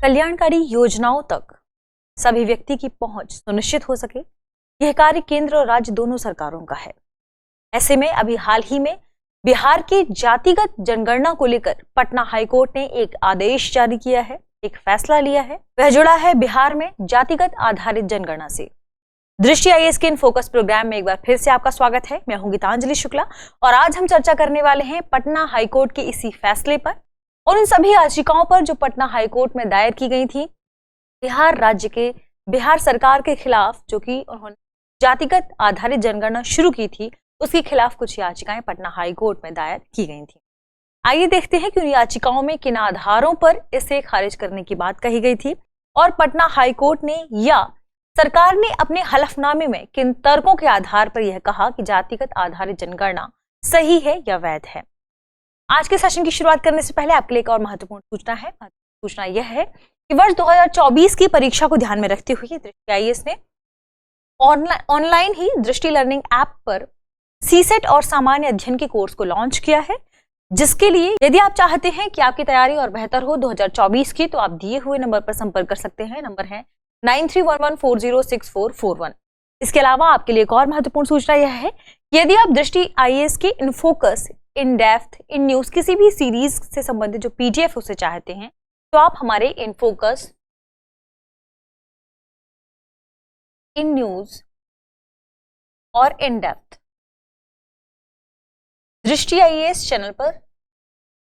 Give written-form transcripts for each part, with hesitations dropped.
कल्याणकारी योजनाओं तक सभी व्यक्ति की पहुंच सुनिश्चित हो सके, यह कार्य केंद्र और राज्य दोनों सरकारों का है। ऐसे में अभी हाल ही में बिहार की जातिगत जनगणना को लेकर पटना हाईकोर्ट ने एक आदेश जारी किया है, एक फैसला लिया है। वह जुड़ा है बिहार में जातिगत आधारित जनगणना से। दृष्टि आईएएस के इन फोकस प्रोग्राम में एक बार फिर से आपका स्वागत है। मैं हूं गीतांजलि शुक्ला और आज हम चर्चा करने वाले हैं पटना हाईकोर्ट के इसी फैसले पर और उन सभी याचिकाओं पर जो पटना हाईकोर्ट में दायर की गई थी बिहार सरकार के खिलाफ, जो कि उन्होंने जातिगत आधारित जनगणना शुरू की थी, उसके खिलाफ कुछ याचिकाएं पटना हाईकोर्ट में दायर की गई थी। आइए देखते हैं कि उन याचिकाओं में किन आधारों पर इसे खारिज करने की बात कही गई थी और पटना हाईकोर्ट ने या सरकार ने अपने हलफनामे में किन तर्कों के आधार पर यह कहा कि जातिगत आधारित जनगणना सही है या वैध है। आज के सेशन की शुरुआत करने से पहले आपके लिए एक और महत्वपूर्ण सूचना है। सूचना यह है कि वर्ष 2024 की परीक्षा को ध्यान में रखते हुए दृष्टि आईएएस ने ऑनलाइन ही दृष्टि लर्निंग ऐप पर सीसेट और सामान्य अध्ययन के कोर्स को लॉन्च किया है, जिसके लिए यदि आप चाहते हैं कि आपकी तैयारी और बेहतर हो 2024 की, तो आप दिए हुए नंबर पर संपर्क कर सकते हैं। नंबर है 9311406441। इसके अलावा आपके लिए एक और महत्वपूर्ण सूचना यह है कि यदि आप दृष्टि आईएएस के in focus, in depth, in news किसी भी सीरीज से संबंधित जो पीडीएफ उसे चाहते हैं, तो आप हमारे इन फोकस, इन न्यूज और इन डेप्थ दृष्टि आईएएस चैनल पर,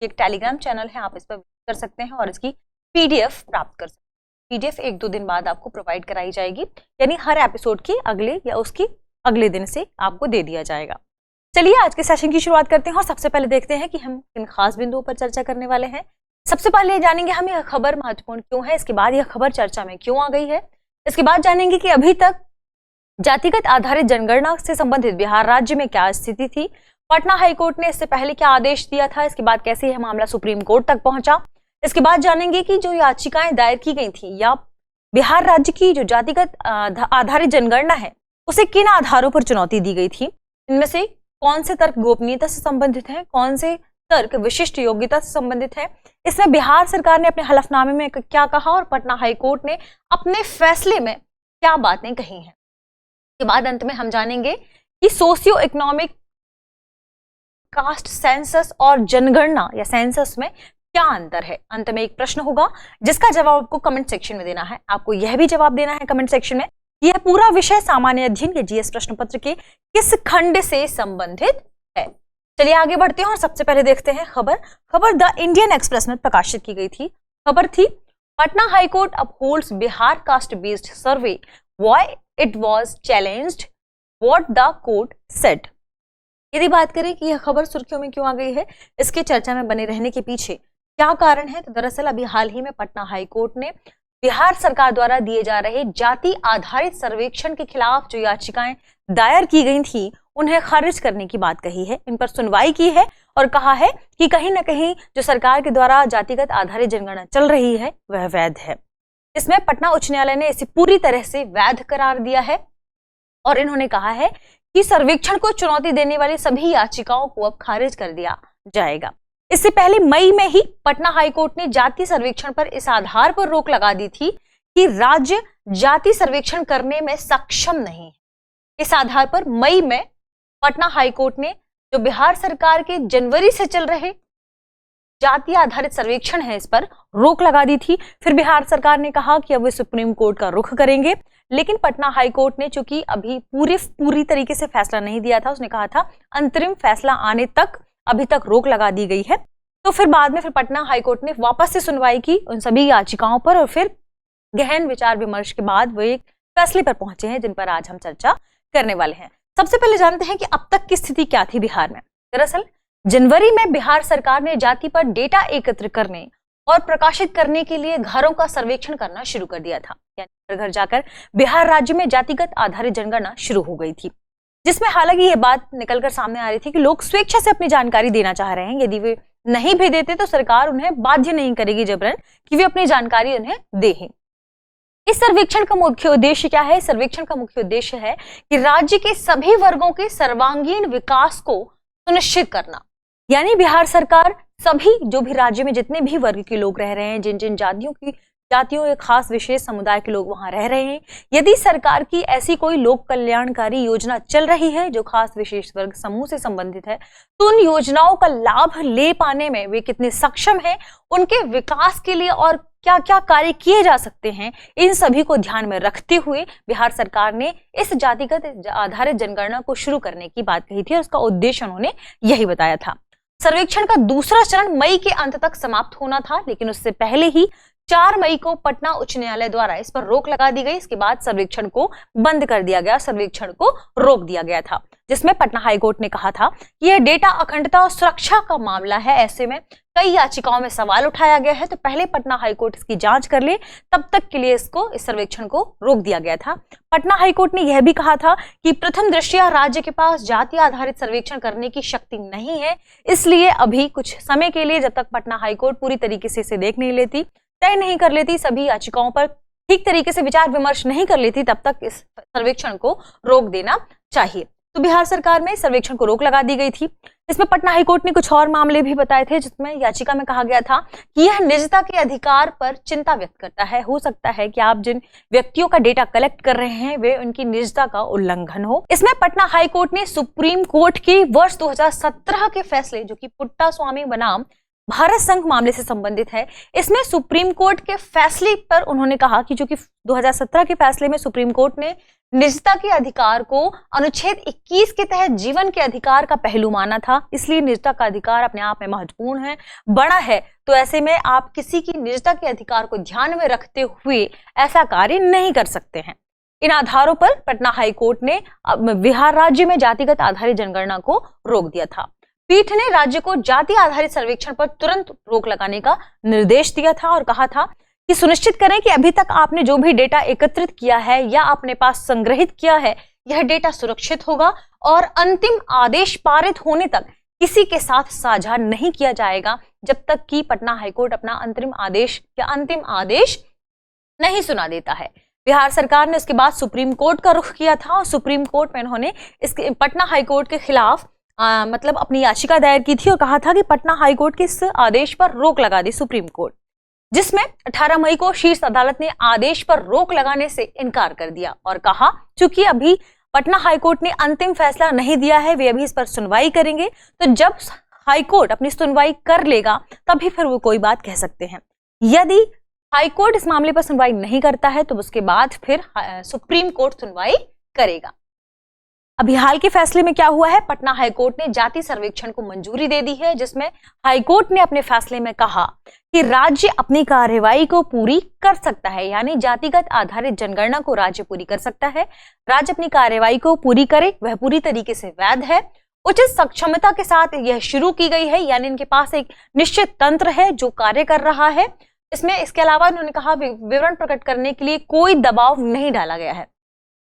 एक टेलीग्राम चैनल है, आप इस पर कर सकते हैं और इसकी पीडीएफ प्राप्त कर सकते हैं। पीडीएफ 1-2 दिन बाद आपको प्रोवाइड कराई जाएगी, यानी हर एपिसोड के अगले या उसके अगले दिन से आपको दे दिया जाएगा। चलिए आज के सेशन की शुरुआत करते हैं और सबसे पहले देखते हैं कि हम किन खास बिंदुओं पर चर्चा करने वाले हैं। सबसे पहले जानेंगे हम यह खबर महत्वपूर्ण क्यों है, इसके बाद यह खबर चर्चा में क्यों आ गई है, इसके बाद जानेंगे कि अभी तक जातिगत आधारित जनगणना से संबंधित बिहार राज्य में क्या स्थिति थी, पटना हाईकोर्ट ने इससे पहले क्या आदेश दिया था, इसके बाद कैसे यह मामला सुप्रीम कोर्ट तक पहुंचा। इसके बाद जानेंगे कि जो याचिकाएं दायर की गई थी या बिहार राज्य की जो जातिगत आधारित जनगणना है उसे किन आधारों पर चुनौती दी गई थी, इनमें से कौन से तर्क गोपनीयता से संबंधित हैं, कौन से तर्क विशिष्ट योग्यता से संबंधित है, इसमें बिहार सरकार ने अपने हलफनामे में क्या कहा और पटना हाईकोर्ट ने अपने फैसले में क्या बातें कही हैं। इसके बाद अंत में हम जानेंगे कि सोशियो इकोनॉमिक कास्ट सेंसस और जनगणना या सेंसस में क्या अंतर है। अंत में एक प्रश्न होगा जिसका जवाब आपको कमेंट सेक्शन में देना है। आपको यह भी जवाब देना है कमेंट सेक्शन में, यह पूरा विषय सामान्य अध्ययन या जीएस प्रश्न पत्र के किस खंड से संबंधित है। चलिए आगे बढ़ते हैं और सबसे पहले देखते हैं खबर द इंडियन एक्सप्रेस में प्रकाशित की गई थी। खबर थी Patna high court upholds Bihar caste based survey why it was challenged what the court said. यदि बात करें कि यह खबर सुर्खियों में क्यों आ गई है, इसके चर्चा में बने रहने के पीछे क्या कारण है, तो दरअसल अभी हाल ही में पटना हाईकोर्ट ने बिहार सरकार द्वारा दिए जा रहे जाति आधारित सर्वेक्षण के खिलाफ जो याचिकाएं दायर की गई थी उन्हें खारिज करने की बात कही है, इन पर सुनवाई की है और कहा है कि कहीं ना कहीं जो सरकार के द्वारा जातिगत आधारित जनगणना चल रही है वह वैध है। इसमें पटना उच्च न्यायालय ने इसे पूरी तरह से वैध करार दिया है और इन्होंने कहा है कि सर्वेक्षण को चुनौती देने वाली सभी याचिकाओं को अब खारिज कर दिया जाएगा। इससे पहले मई में ही पटना हाईकोर्ट ने जाति सर्वेक्षण पर इस आधार पर रोक लगा दी थी कि राज्य जाति सर्वेक्षण करने में सक्षम नहीं है। इस आधार पर मई में पटना हाईकोर्ट ने जो बिहार सरकार के जनवरी से चल रहे जाति आधारित सर्वेक्षण है इस पर रोक लगा दी थी। फिर बिहार सरकार ने कहा कि अब वे सुप्रीम कोर्ट का रुख करेंगे, लेकिन पटना हाईकोर्ट ने चूंकि अभी पूरी तरीके से फैसला नहीं दिया था, उसने कहा था अंतरिम फैसला आने तक अभी तक रोक लगा दी गई है। तो फिर बाद में पटना हाईकोर्ट ने वापस से सुनवाई की उन सभी याचिकाओं पर और फिर गहन विचार विमर्श के बाद वो एक फैसले पर पहुंचे हैं जिन पर आज हम चर्चा करने वाले हैं। सबसे पहले जानते हैं कि अब तक की स्थिति क्या थी बिहार में। दरअसल जनवरी में बिहार सरकार ने जाति पर डेटा एकत्र करने और प्रकाशित करने के लिए घरों का सर्वेक्षण करना शुरू कर दिया था, यानी घर जाकर बिहार राज्य में जातिगत आधारित जनगणना शुरू हो गई थी, जिसमें हालांकि यह बात निकलकर सामने आ रही थी कि लोग स्वेच्छा से अपनी जानकारी देना चाह रहे हैं। यदि वे नहीं भी देते तो सरकार उन्हें बाध्य नहीं करेगी जबरन कि वे अपनी जानकारी उन्हें दें। इस सर्वेक्षण का मुख्य उद्देश्य क्या है? सर्वेक्षण का मुख्य उद्देश्य है कि राज्य के सभी वर्गों के सर्वांगीण विकास को सुनिश्चित करना, यानी बिहार सरकार सभी जो भी राज्य में जितने भी वर्ग के लोग रह रहे हैं, जिन जिन जातियों की जातियों या खास विशेष समुदाय के लोग वहां रह रहे हैं। यदि सरकार की ऐसी कोई लोक कल्याणकारी योजना चल रही है जो खास विशेष वर्ग समूह से संबंधित है, तो उन योजनाओं का लाभ ले पाने में वे कितने सक्षम हैं, उनके विकास के लिए और क्या क्या कार्य किए जा सकते हैं, इन सभी को ध्यान में रखते हुए बिहार सरकार ने इस जातिगत आधारित जनगणना को शुरू करने की बात कही थी और उसका उद्देश्य उन्होंने यही बताया था। सर्वेक्षण का दूसरा चरण मई के अंत तक समाप्त होना था, लेकिन उससे पहले ही 4 मई को पटना उच्च न्यायालय द्वारा इस पर रोक लगा दी गई। इसके बाद सर्वेक्षण को बंद कर दिया गया, सर्वेक्षण को रोक दिया गया था, जिसमें पटना हाईकोर्ट ने कहा था कि यह डेटा अखंडता और सुरक्षा का मामला है। ऐसे में कई याचिकाओं में सवाल उठाया गया है, तो पहले पटना हाईकोर्ट इसकी जांच कर ले, तब तक के लिए इस सर्वेक्षण को रोक दिया गया था। पटना हाईकोर्ट ने यह भी कहा था कि प्रथम दृष्टया राज्य के पास जाति आधारित सर्वेक्षण करने की शक्ति नहीं है, इसलिए अभी कुछ समय के लिए, जब तक पटना हाईकोर्ट पूरी तरीके से इसे देख नहीं लेती, तय नहीं कर लेती, सभी याचिकाओं पर ठीक तरीके से विचार विमर्श नहीं कर लेती, तब तक इस सर्वेक्षण को रोक देना चाहिए। तो बिहार सरकार में सर्वेक्षण को रोक लगा दी गई थी। इसमें पटना हाईकोर्ट ने कुछ और मामले भी बताए थे, जिसमें याचिका में कहा गया था कि यह निजता के अधिकार पर चिंता व्यक्त करता है। हो सकता है कि आप जिन व्यक्तियों का डेटा कलेक्ट कर रहे हैं वे उनकी निजता का उल्लंघन हो। इसमें पटना हाईकोर्ट ने सुप्रीम कोर्ट के वर्ष 2017 के फैसले, जो कि पुट्टा स्वामी बनाम भारत संघ मामले से संबंधित है, इसमें सुप्रीम कोर्ट के फैसले पर उन्होंने कहा कि जो कि 2017 के फैसले में सुप्रीम कोर्ट ने निजता के अधिकार को अनुच्छेद 21 के तहत जीवन के अधिकार का पहलू माना था, इसलिए निजता का अधिकार अपने आप में महत्वपूर्ण है, बड़ा है। तो ऐसे में आप किसी की निजता के अधिकार को ध्यान में रखते हुए ऐसा कार्य नहीं कर सकते हैं। इन आधारों पर पटना हाईकोर्ट ने बिहार राज्य में जातिगत आधारित जनगणना को रोक दिया था। पीठ ने राज्य को जाति आधारित सर्वेक्षण पर तुरंत रोक लगाने का निर्देश दिया था और कहा था कि सुनिश्चित करें कि अभी तक आपने जो भी डेटा एकत्रित किया है या अपने पास संग्रहित किया है, यह डेटा सुरक्षित होगा और अंतिम आदेश पारित होने तक किसी के साथ साझा नहीं किया जाएगा, जब तक कि पटना हाईकोर्ट अपना अंतरिम आदेश या अंतिम आदेश नहीं सुना देता है। बिहार सरकार ने उसके बाद सुप्रीम कोर्ट का रुख किया था और सुप्रीम कोर्ट में उन्होंने इसके पटना हाईकोर्ट के खिलाफ मतलब अपनी याचिका दायर की थी और कहा था कि पटना हाईकोर्ट के इस आदेश पर रोक लगा दी सुप्रीम कोर्ट, जिसमें 18 मई को शीर्ष अदालत ने आदेश पर रोक लगाने से इनकार कर दिया और कहा चूंकि अभी पटना हाईकोर्ट ने अंतिम फैसला नहीं दिया है, वे अभी इस पर सुनवाई करेंगे, तो जब हाईकोर्ट अपनी सुनवाई कर लेगा तभी फिर वो कोई बात कह सकते हैं। यदि हाईकोर्ट इस मामले पर सुनवाई नहीं करता है तो उसके बाद फिर सुप्रीम कोर्ट सुनवाई करेगा। अभी हाल के फैसले में क्या हुआ है, पटना हाईकोर्ट ने जाति सर्वेक्षण को मंजूरी दे दी है, जिसमें हाईकोर्ट ने अपने फैसले में कहा कि राज्य अपनी कार्यवाही को पूरी कर सकता है, यानी जातिगत आधारित जनगणना को राज्य पूरी कर सकता है। राज्य अपनी कार्यवाही को पूरी करे, वह पूरी तरीके से वैध है, उचित सक्षमता के साथ यह शुरू की गई है, यानी इनके पास एक निश्चित तंत्र है जो कार्य कर रहा है। इसमें इसके अलावा उन्होंने कहा विवरण प्रकट करने के लिए कोई दबाव नहीं डाला गया है,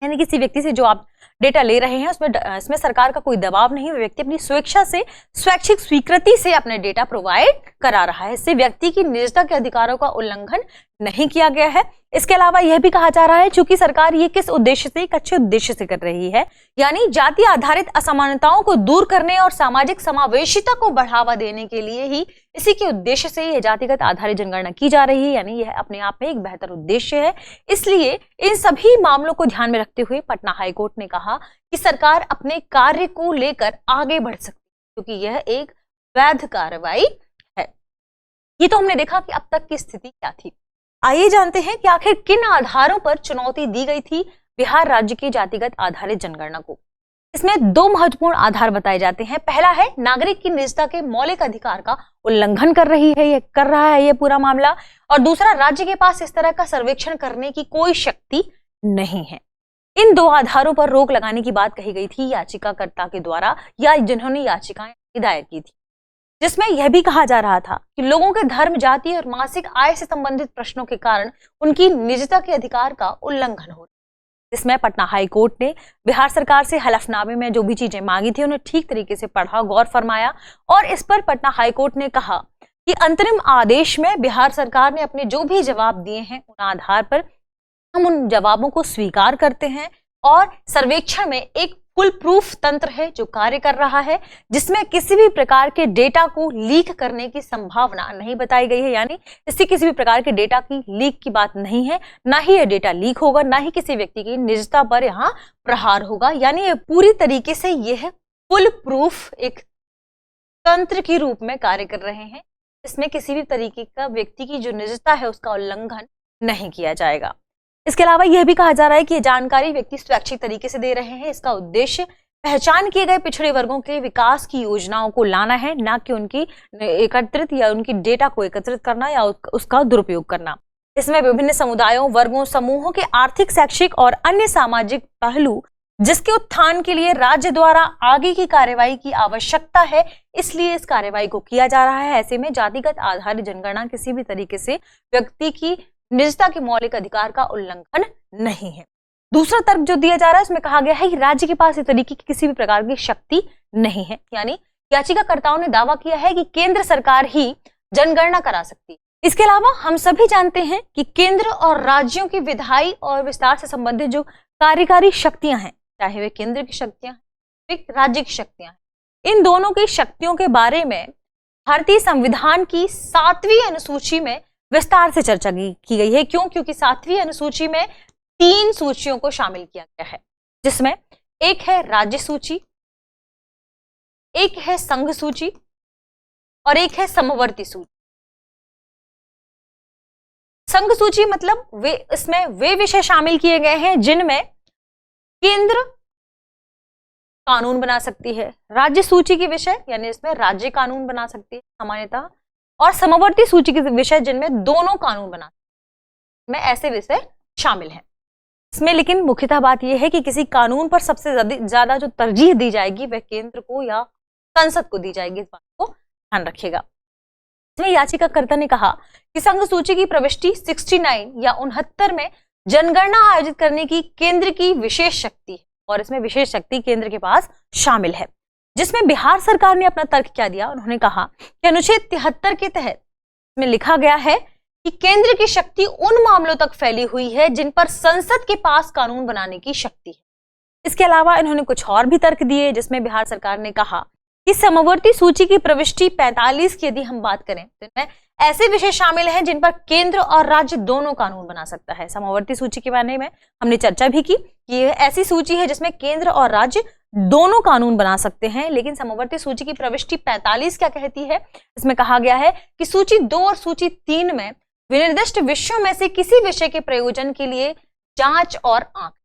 यानी किसी व्यक्ति से जो आप डेटा ले रहे हैं इसमें सरकार का कोई दबाव नहीं, व्यक्ति अपनी स्वेच्छा से स्वैच्छिक स्वीकृति से अपने डेटा प्रोवाइड करा रहा है। इससे व्यक्ति की निजता के अधिकारों का उल्लंघन नहीं किया गया है। इसके अलावा यह भी कहा जा रहा है चूंकि सरकार ये किस उद्देश्य से, एक अच्छे उद्देश्य से कर रही है, यानी जाति आधारित असमानताओं को दूर करने और सामाजिक समावेशिता को बढ़ावा देने के लिए ही इसी के उद्देश्य से यह जातिगत आधारित जनगणना की जा रही है, यानी यह अपने आप में एक बेहतर उद्देश्य है। इसलिए इन सभी मामलों को ध्यान में रखते हुए पटना हाईकोर्ट ने कहा कि सरकार अपने कार्य को लेकर आगे बढ़ सकती है, क्योंकि यह एक वैध कार्रवाई है। ये तो हमने देखा कि अब तक की स्थिति क्या थी। आइए जानते हैं कि आखिर किन आधारों पर चुनौती दी गई थी बिहार राज्य की जातिगत आधारित जनगणना को। इसमें दो महत्वपूर्ण आधार बताए जाते हैं। पहला है नागरिक की निजता के मौलिक अधिकार का उल्लंघन कर रहा है ये पूरा मामला, और दूसरा राज्य के पास इस तरह का सर्वेक्षण करने की कोई शक्ति नहीं है। इन दो आधारों पर रोक लगाने की बात कही गई थी याचिकाकर्ता के द्वारा या जिन्होंने याचिकाएं दायर की थी, जिसमें यह भी कहा जा रहा था कि लोगों के धर्म, जाति और मासिक आय से संबंधित प्रश्नों के कारण उनकी निजता के अधिकार का उल्लंघन हो रहा है। जिसमें पटना हाई कोर्ट ने बिहार सरकार से हलफनामे में जो भी चीजें मांगी थी उन्हें ठीक तरीके से पढ़ा, गौर फरमाया, और इस पर पटना हाई कोर्ट ने कहा कि अंतरिम आदेश में बिहार सरकार ने अपने जो भी जवाब दिए हैं उन आधार पर हम उन जवाबों को स्वीकार करते हैं और सर्वेक्षण में एक फुल प्रूफ तंत्र है जो कार्य कर रहा है, जिसमें किसी भी प्रकार के डेटा को लीक करने की संभावना नहीं बताई गई है। यानी इससे किसी भी प्रकार के डेटा की लीक की बात नहीं है, ना ही ये डेटा लीक होगा, ना ही किसी व्यक्ति की निजता पर यहाँ प्रहार होगा। यानी ये पूरी तरीके से यह फुल प्रूफ एक तंत्र के रूप में कार्य कर रहे हैं। इसमें किसी भी तरीके का व्यक्ति की जो निजता है उसका उल्लंघन नहीं किया जाएगा। इसके अलावा यह भी कहा जा रहा है कि ये जानकारी व्यक्ति स्वैच्छिक तरीके से दे रहे हैं। इसका उद्देश्य पहचान किए गए पिछड़े वर्गों के विकास की योजनाओं को लाना है, ना कि उनकी एकत्रित या उनकी डेटा को एकत्रित करना या उसका दुरुपयोग करना। इसमें विभिन्न समुदायों, वर्गों, समूहों के आर्थिक, शैक्षिक और अन्य सामाजिक पहलू जिसके उत्थान के लिए राज्य द्वारा आगे की कार्यवाही की आवश्यकता है, इसलिए इस कार्यवाही को किया जा रहा है। ऐसे में जातिगत आधारित जनगणना किसी भी तरीके से व्यक्ति की निजता के मौलिक अधिकार का उल्लंघन नहीं है। दूसरा तर्क जो दिया जा रहा है उसमें कहा गया है कि राज्य के पास इस तरीके की किसी भी प्रकार की शक्ति नहीं है। यानी याचिकाकर्ताओं ने दावा किया है कि केंद्र सरकार ही जनगणना करा सकती है। इसके अलावा हम सभी जानते हैं कि केंद्र और राज्यों की विधायी और विस्तार से संबंधित जो कार्यकारी शक्तियां हैं, चाहे वे केंद्र की शक्तियां हैं, राज्य की शक्तियां हैं, इन दोनों की शक्तियों के बारे में भारतीय संविधान की 7वीं अनुसूची में विस्तार से चर्चा की गई है। क्यों? क्योंकि 7वीं अनुसूची में 3 सूचियों को शामिल किया गया है, जिसमें एक है राज्य सूची, एक है संघ सूची और एक है समवर्ती सूची। संघ सूची मतलब इसमें वे विषय शामिल किए गए हैं जिनमें केंद्र कानून बना सकती है। राज्य सूची के विषय यानी इसमें राज्य कानून बना सकती है सामान्यतः, और समवर्ती सूची के विषय जिनमें दोनों कानून बना सकते हैं, ऐसे विषय शामिल हैं इसमें। लेकिन मुख्यतः बात यह है कि किसी कानून पर सबसे ज्यादा जो तरजीह दी जाएगी वह केंद्र को या संसद को दी जाएगी, इस बात को ध्यान रखिएगा। इसमें याचिकाकर्ता ने कहा कि संघ सूची की प्रविष्टि 69 या 69 में जनगणना आयोजित करने की केंद्र की विशेष शक्ति है, और इसमें विशेष शक्ति केंद्र के पास शामिल है। जिसमें बिहार सरकार ने अपना तर्क क्या दिया, उन्होंने कहा कि अनुच्छेद 73 के तहत में लिखा गया है कि केंद्र की शक्ति उन मामलों तक फैली हुई है जिन पर संसद के पास कानून बनाने की शक्ति है। इसके अलावा इन्होंने कुछ और भी तर्क दिए, जिसमें बिहार सरकार ने कहा कि समवर्ती सूची की प्रविष्टि 45 की यदि हम बात करें तो इनमें ऐसे विषय शामिल हैं जिन पर केंद्र और राज्य दोनों कानून बना सकता है। समवर्ती सूची के बारे में हमने चर्चा भी की कि यह ऐसी सूची है जिसमें केंद्र और राज्य दोनों कानून बना सकते हैं। लेकिन समवर्ती सूची की प्रविष्टि 45 क्या कहती है, इसमें कहा गया है कि सूची 2 और सूची 3 में विनिर्दिष्ट विषयों में से किसी विषय के प्रयोजन के लिए जांच और आंकड़े,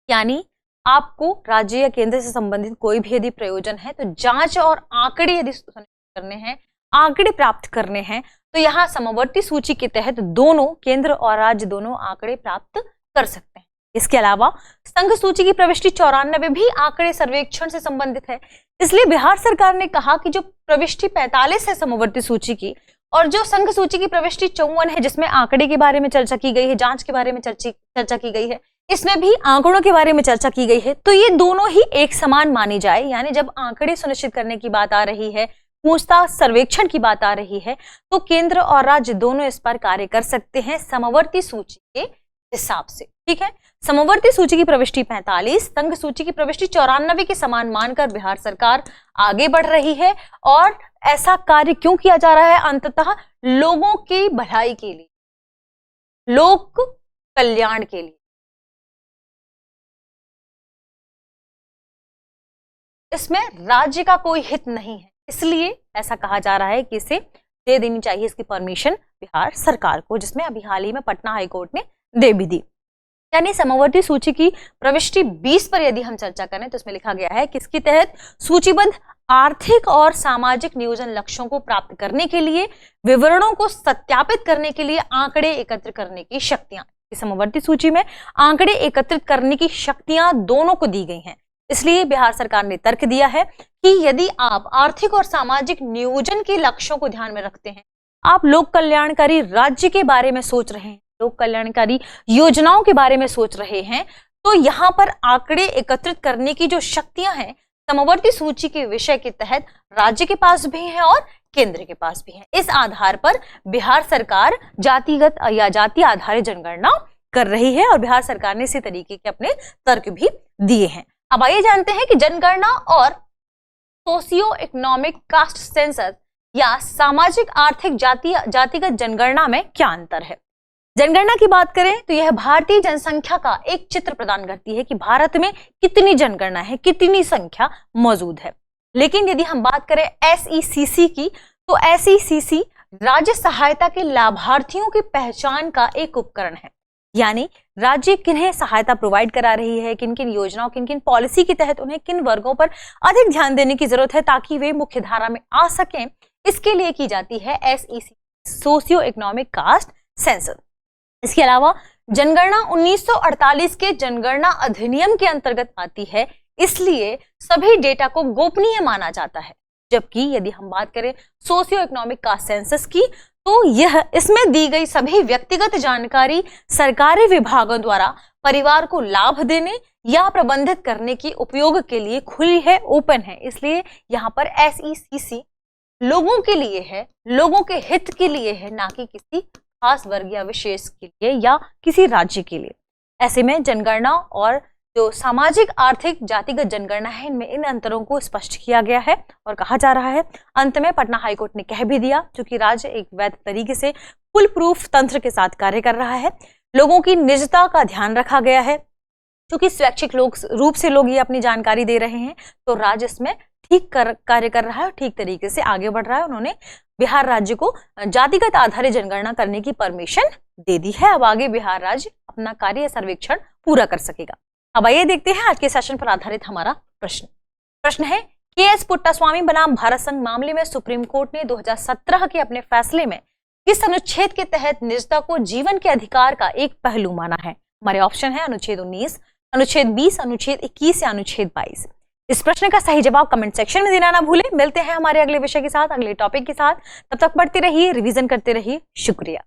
यानी आपको राज्य या केंद्र से संबंधित कोई भी यदि प्रयोजन है तो जांच और आंकड़े यदि करने हैं, आंकड़े प्राप्त करने हैं, तो यहाँ समवर्ती सूची के तहत दोनों केंद्र और राज्य दोनों आंकड़े प्राप्त कर सकते हैं। इसके अलावा संघ सूची की प्रविष्टि 94 भी आंकड़े सर्वेक्षण से संबंधित है। इसलिए बिहार सरकार ने कहा कि जो प्रविष्टि 45 है समवर्ती सूची की, और जो संघ सूची की प्रविष्टि 54 है जिसमें आंकड़े के बारे में चर्चा की गई है, जांच के बारे में चर्चा की गई है, इसमें भी आंकड़ों के बारे में चर्चा की गई है, तो ये दोनों ही एक समान मानी जाए। यानी जब आंकड़े सुनिश्चित करने की बात आ रही है, पूछताछ सर्वेक्षण की बात आ रही है, तो केंद्र और राज्य दोनों इस पर कार्य कर सकते हैं समवर्ती सूची के हिसाब से। ठीक है, समवर्ती सूची की प्रविष्टि 45, संघ सूची की प्रविष्टि 94 के समान मानकर बिहार सरकार आगे बढ़ रही है। और ऐसा कार्य क्यों किया जा रहा है? अंततः लोगों की भलाई के लिए, लोक कल्याण के लिए। इसमें राज्य का कोई हित नहीं है, इसलिए ऐसा कहा जा रहा है कि इसे दे देनी चाहिए इसकी परमिशन बिहार सरकार को, जिसमें अभी हाल ही में पटना हाईकोर्ट ने दे भी दी। यानी समवर्ती सूची की प्रविष्टि 20 पर यदि हम चर्चा करें तो इसमें लिखा गया है कि इसके तहत सूचीबद्ध आर्थिक और सामाजिक नियोजन लक्ष्यों को प्राप्त करने के लिए, विवरणों को सत्यापित करने के लिए आंकड़े एकत्र करने की शक्तियां, समवर्ती सूची में आंकड़े एकत्रित करने की शक्तियां दोनों को दी गई हैं। इसलिए बिहार सरकार ने तर्क दिया है कि यदि आप आर्थिक और सामाजिक नियोजन के लक्ष्यों को ध्यान में रखते हैं, आप लोक कल्याणकारी राज्य के बारे में सोच रहे हैं, लोक कल्याणकारी योजनाओं के बारे में सोच रहे हैं, तो यहाँ पर आंकड़े एकत्रित करने की जो शक्तियां हैं समवर्ती सूची के विषय के तहत राज्य के पास भी हैं और केंद्र के पास भी हैं। इस आधार पर बिहार सरकार जातिगत या जाति आधारित जनगणना कर रही है और बिहार सरकार ने इसी तरीके के अपने तर्क भी दिए हैं। अब आइए जानते हैं कि जनगणना और सोशियो इकोनॉमिक कास्ट सेंसस या सामाजिक आर्थिक जातिगत जनगणना में क्या अंतर है। जनगणना की बात करें तो यह भारतीय जनसंख्या का एक चित्र प्रदान करती है कि भारत में कितनी जनगणना है, कितनी संख्या मौजूद है। लेकिन यदि हम बात करें SECC की, तो SECC राज्य सहायता के लाभार्थियों की पहचान का एक उपकरण है। यानी राज्य किन्हें सहायता प्रोवाइड करा रही है, किन किन योजनाओं, किन किन पॉलिसी के तहत उन्हें किन वर्गों पर अधिक ध्यान देने की जरूरत है ताकि वे मुख्य धारा में आ सकें, इसके लिए की जाती है SEC socio economic caste census. इसके अलावा जनगणना 1948 के जनगणना अधिनियम के अंतर्गत आती है, इसलिए सभी डेटा को गोपनीय माना जाता है। जबकि यदि हम बात करें सोशियो इकोनॉमिक कास्ट सेंसस की, तो यह इसमें दी गई सभी व्यक्तिगत जानकारी सरकारी विभागों द्वारा परिवार को लाभ देने या प्रबंधित करने की उपयोग के लिए खुली है, ओपन है। इसलिए यहाँ पर SECC लोगों के लिए है, लोगों के हित के लिए है, ना कि किसी खास वर्ग या विशेष के लिए या किसी राज्य के लिए। ऐसे में जनगणना और जो सामाजिक आर्थिक जातिगत जनगणना है, इनमें इन अंतरों को स्पष्ट किया गया है और कहा जा रहा है। अंत में पटना हाईकोर्ट ने कह भी दिया, चूंकि राज्य एक वैध तरीके से फुल प्रूफ तंत्र के साथ कार्य कर रहा है, लोगों की निजता का ध्यान रखा गया है, क्योंकि स्वैच्छिक रूप से लोग ये अपनी जानकारी दे रहे हैं, तो राज्य इसमें ठीक कार्य कर रहा है, ठीक तरीके से आगे बढ़ रहा है। उन्होंने बिहार राज्य को जातिगत आधारित जनगणना करने की परमिशन दे दी है। अब आगे बिहार राज्य अपना कार्य सर्वेक्षण पूरा कर सकेगा। अब आइए देखते हैं आज के सेशन पर आधारित हमारा प्रश्न है, KS पुट्टास्वामी बनाम भारत संघ मामले में सुप्रीम कोर्ट ने 2017 के अपने फैसले में किस अनुच्छेद के तहत निजता को जीवन के अधिकार का एक पहलू माना है। हमारे ऑप्शन है अनुच्छेद 19, अनुच्छेद 20, अनुच्छेद 21 या अनुच्छेद 22। इस प्रश्न का सही जवाब कमेंट सेक्शन में देना ना भूलें। मिलते हैं हमारे अगले विषय के साथ, अगले टॉपिक के साथ। तब तक पढ़ते रहिए, रिवीजन करते रहिए। शुक्रिया।